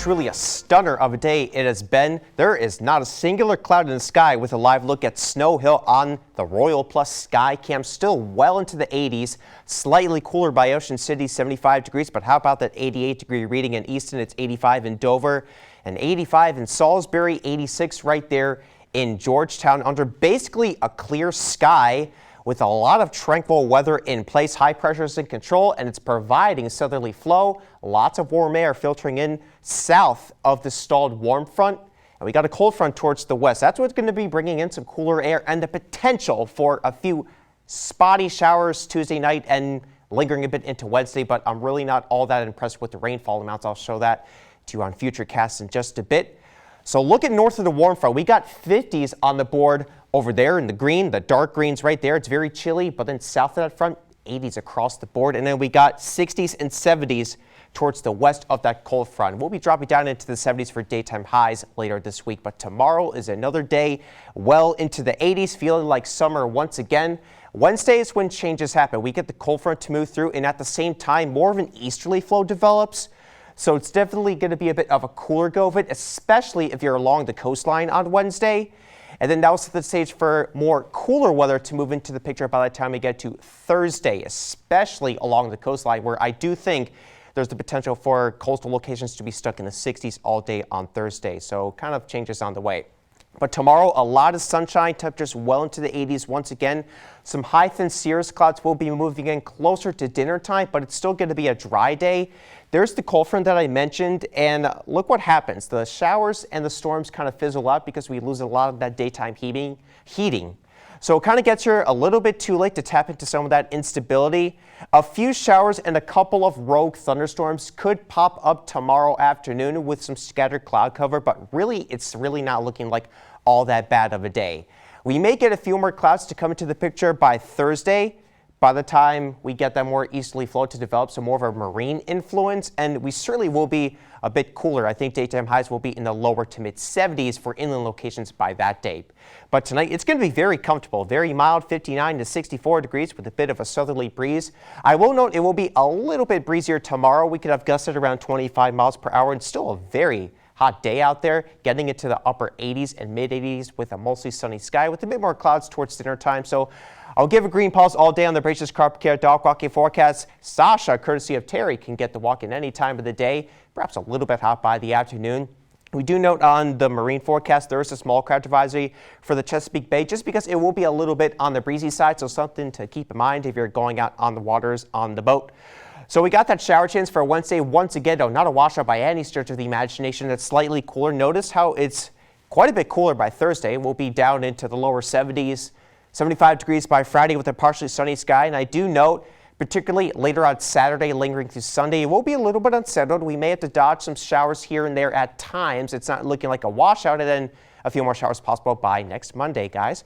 truly a stunner of a day it has been. There is not a singular cloud in the sky with a live look at Snow Hill on the Royal Plus Sky Cam. Still well into the 80s, slightly cooler by Ocean City, 75 degrees. But how about that 88-degree reading in Easton? It's 85 in Dover and 85 in Salisbury, 86 right there in Georgetown under basically a clear sky with a lot of tranquil weather in place. High pressure is in control and it's providing southerly flow. Lots of warm air filtering in south of the stalled warm front. And we got a cold front towards the west. That's what's going to be bringing in some cooler air and the potential for a few spotty showers Tuesday night and lingering a bit into Wednesday. But I'm really not all that impressed with the rainfall amounts. I'll show that to you on future casts in just a bit. So looking north of the warm front, we got 50s on the board over there in the green, the dark greens right there. It's very chilly, but then south of that front, 80s across the board. And then we got 60s and 70s towards the west of that cold front. We'll be dropping down into the 70s for daytime highs later this week. But tomorrow is another day well into the 80s, feeling like summer once again. Wednesday is when changes happen. We get the cold front to move through, and at the same time, more of an easterly flow develops. So it's definitely going to be a bit of a cooler go of it, especially if you're along the coastline on Wednesday. And then that will set the stage for more cooler weather to move into the picture by the time we get to Thursday, especially along the coastline, where I do think there's the potential for coastal locations to be stuck in the 60s all day on Thursday. So kind of changes on the way. But tomorrow, a lot of sunshine, temperatures well into the 80s once again. Some high thin cirrus clouds will be moving in closer to dinner time, but it's still going to be a dry day. There's the cold front that I mentioned, and look what happens. The showers and the storms kind of fizzle out because we lose a lot of that daytime heating. So it kind of gets here a little bit too late to tap into some of that instability. A few showers and a couple of rogue thunderstorms could pop up tomorrow afternoon with some scattered cloud cover, but really, it's really not looking like all that bad of a day. We may get a few more clouds to come into the picture by Thursday. By the time we get that more easterly flow to develop some more of a marine influence, and we certainly will be a bit cooler. I think daytime highs will be in the lower to mid 70s for inland locations by that day. But tonight it's going to be very comfortable, very mild, 59 to 64 degrees with a bit of a southerly breeze. I will note it will be a little bit breezier tomorrow. We could have gusts at around 25 miles per hour and still a very hot day out there, getting into the upper 80s and mid 80s with a mostly sunny sky with a bit more clouds towards dinner time. So I'll give a green pulse all day on the Braces Carpet Care dog walking forecast. Sasha, courtesy of Terry, can get the walk in any time of the day, perhaps a little bit hot by the afternoon. We do note on the marine forecast there is a small craft advisory for the Chesapeake Bay just because it will be a little bit on the breezy side, so something to keep in mind if you're going out on the waters on the boat. So we got that shower chance for Wednesday once again, though not a washout by any stretch of the imagination. It's slightly cooler. Notice how it's quite a bit cooler by Thursday. We'll be down into the lower 70s. 75 degrees by Friday with a partially sunny sky. And I do note, particularly later on Saturday, lingering through Sunday, it will be a little bit unsettled. We may have to dodge some showers here and there at times. It's not looking like a washout, and then a few more showers possible by next Monday, guys.